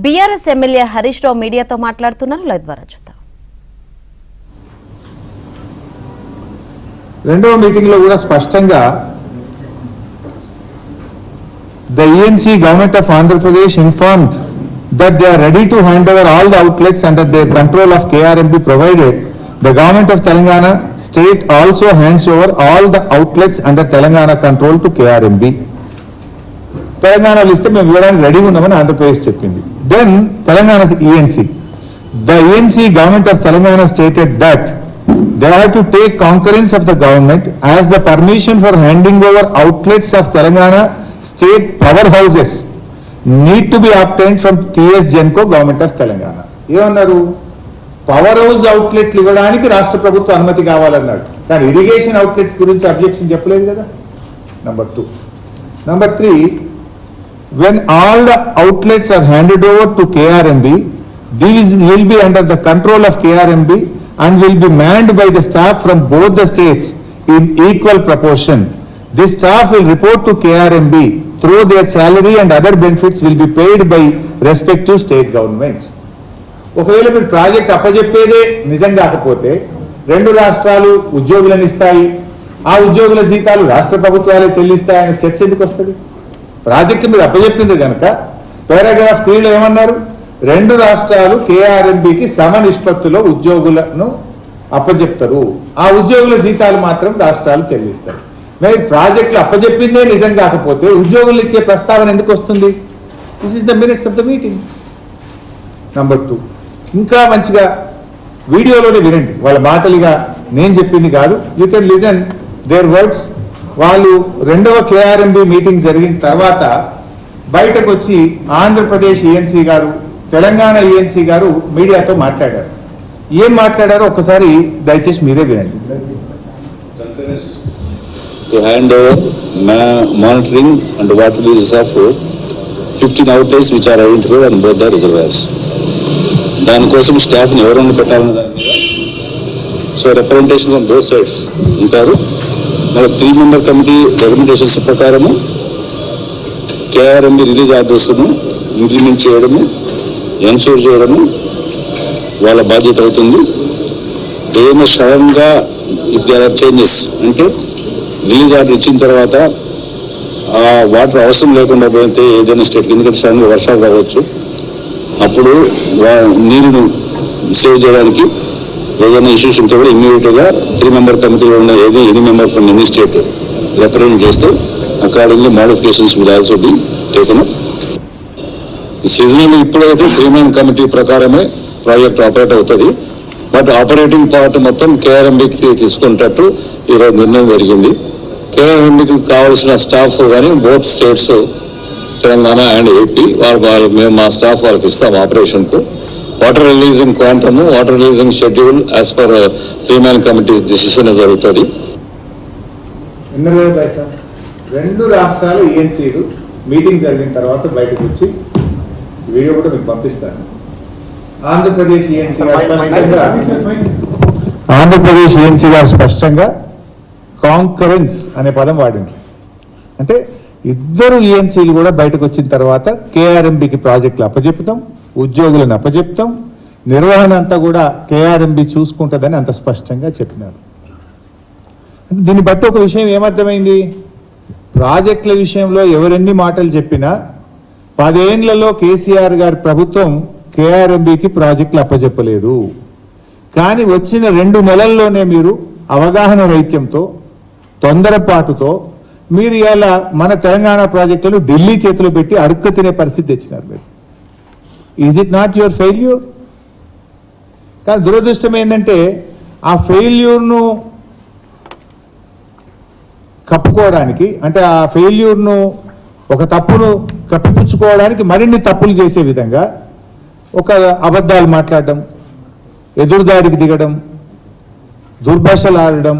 BRS MLA Harish Rao మీడియాతో మాట్లాడుతున్నారు. Live ద్వారా చూద్దాం. రెండవ మీటింగ్ లో కూడా స్పష్టంగా the ENC government of Andhra Pradesh informed that they are ready to hand over all the outlets under their control of KRMB provided the government of Telangana state also hands over all the outlets under Telangana control to KRMB. తెలంగాణలో ఇస్తే మేము ఇవ్వడానికి ready ఉన్నామని ఆంధ్రప్రదేశ్ చెప్పింది. Then Telangana ENC, the ENC government of Telangana stated that they have to take concurrence of the government as the permission for handing over outlets of Telangana state powerhouses need to be obtained from TS Genco government of Telangana. ఏమన్నారు? Power house అవుట్లెట్లు ఇవ్వడానికి రాష్ట్ర ప్రభుత్వ అనుమతి కావాలన్నాడు. కానీ irrigation outlets గురించి objection చెప్పలేదు కదా. Number 2. Number 3, when all the outlets are handed over to KRMB, these will be under the control of KRMB and will be manned by the staff from both the states in equal proportion. This staff will report to KRMB through their salary and other benefits will be paid by respective state governments. ఒకవేళ మీరు project అప్పజెప్పేదే నిజం కాకపోతే రెండు రాష్ట్రాలు ఉద్యోగులను ఇస్తాయి, ఆ ఉద్యోగుల జీతాలు రాష్ట్ర ప్రభుత్వాలే చెల్లిస్తాయనే చర్చ ఎందుకు వస్తుంది? ప్రాజెక్టు మీరు అప్పజెప్పింది కనుక పారాగ్రాఫ్ 3లో ఏమన్నారు? రెండు రాష్ట్రాలు KRMBకి సమ నిష్పత్తిలో ఉద్యోగులను అప్పజెప్తారు, ఆ ఉద్యోగుల జీతాలు మాత్రం రాష్ట్రాలు చెల్లిస్తారు. మరి ప్రాజెక్టులు అప్పజెప్పిందే నిజం కాకపోతే ఉద్యోగులు ఇచ్చే ప్రస్తావన ఎందుకు వస్తుంది? This is the minutes of the meeting. Number 2, ఇంకా మంచిగా వీడియోలోనే వినండి, వాళ్ళ మాటలుగా నేను చెప్పింది కాదు. You can listen their words. వాళ్ళు రెండవ KRMB మీటింగ్ జరిగిన తర్వాత బయటకు వచ్చి ఆంధ్రప్రదేశ్ ENC గారు, తెలంగాణ ENC గారు మీడియాతో మాట్లాడారు. ఏం మాట్లాడారో ఒకసారి దయచేసి మీరే వినండి. To hand over monitoring and water releases of 15 outlets which are identified on both the reservoirs. దానికోసం స్టాఫ్ని ఎవరైనా పెట్టాలన్న దాని మీద so representation from both sides ఉంటారు. మళ్ళీ 3-member కమిటీ రికమెండేషన్స్ ప్రకారము KRMB రిలీజ్ ఆర్డర్స్ను ఇంప్లిమెంట్ చేయడము, ఎన్షూర్ చేయడము వాళ్ళ బాధ్యత అవుతుంది. ఏదైనా సడన్గా ఇఫ్ దేర్ ఆర్ చేంజెస్ అంటే రిలీజ్ ఆర్డర్ ఇచ్చిన తర్వాత ఆ వాటర్ అవసరం లేకుండా పోతే ఏదైనా స్టేట్కి, ఎందుకంటే సడన్గా వర్షాలు రావచ్చు, అప్పుడు నీరును సేవ్ చేయడానికి ఏదైనా ఇష్యూస్ ఉంటే కూడా ఇమ్మీడియట్గా 3-member కమిటీలో ఉన్న any member from any state represent చేస్తే accordingly modifications will also be taken up. Seasonal ఇప్పుడైతే 3-man కమిటీ ప్రకారమే ప్రాజెక్ట్ ఆపరేట్ అవుతుంది. బట్ ఆపరేటింగ్ పార్ట్ మొత్తం KRMBకి తీసుకునేటట్టు ఈరోజు నిర్ణయం జరిగింది. KRMBకి కావాల్సిన స్టాఫ్ కానీ both states Telangana and AP వాళ్ళు మేము మా స్టాఫ్ వాళ్ళకి ఇస్తాం ఆపరేషన్కు. Water releasing quantum, water releasing schedule as per 3-man committee decision జరుగుతుంది. రెండు రాష్ట్రాలు ENCలు మీటింగ్ జరిగిన తర్వాత బయటకు వచ్చి వీడియో కూడా మీకు పంపిస్తాను. ఆంధ్రప్రదేశ్ ENC గారు స్పష్టంగా కాంకరెన్స్ అనే పదం వాడింది. అంటే ఇద్దరు ENCలు కూడా బయటకు వచ్చిన తర్వాత KRMBకి ప్రాజెక్టులు అప్పచెప్తాం, ఉద్యోగులను అప్పచెప్తాం, నిర్వహణ అంతా కూడా KRMB చూసుకుంటుందని అంత స్పష్టంగా చెప్పినారు. దీన్ని బట్టి ఒక విషయం ఏమర్థమైంది? ప్రాజెక్టుల విషయంలో ఎవరెన్ని మాటలు చెప్పినా 10 ఏళ్లలో కేసీఆర్ గారి ప్రభుత్వం KRMBకి ప్రాజెక్టులు అప్పచెప్పలేదు. కానీ వచ్చిన 2 నెలల్లోనే మీరు అవగాహన రైత్యంతో, తొందరపాటుతో మీరు ఇలా మన తెలంగాణ ప్రాజెక్టులు ఢిల్లీ చేతిలో పెట్టి అడుక్క తినే పరిస్థితి తెచ్చినారు మీరు. Is it not your failure? కానీ దురదృష్టం ఏంటంటే ఆ ఫెయిల్యూర్ను కప్పుకోవడానికి, అంటే ఆ ఫెయిల్యూర్ను ఒక తప్పును కప్పిపుచ్చుకోవడానికి మరిన్ని తప్పులు చేసే విధంగా ఒక అబద్ధాలు మాట్లాడడం, ఎదురుదాడికి దిగడం, దుర్భాషలు ఆడడం,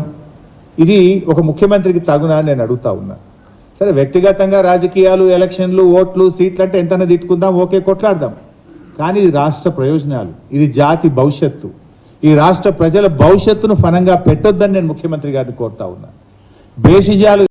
ఇది ఒక ముఖ్యమంత్రికి తగునా నేను అడుగుతా ఉన్నా. సరే, వ్యక్తిగతంగా రాజకీయాలు, ఎలక్షన్లు, ఓట్లు, సీట్లు అంటే ఎంతైనా తిట్టుకుందాం, ఓకే, కొట్లాడదాం. కానీ ఇది రాష్ట్ర ప్రయోజనాలు, ఇది జాతి భవిష్యత్తు, ఈ రాష్ట్ర ప్రజల భవిష్యత్తును ఫనంగా పెట్టొద్దని నేను ముఖ్యమంత్రి గారిని కోరుతా ఉన్నా. బేషిజాలు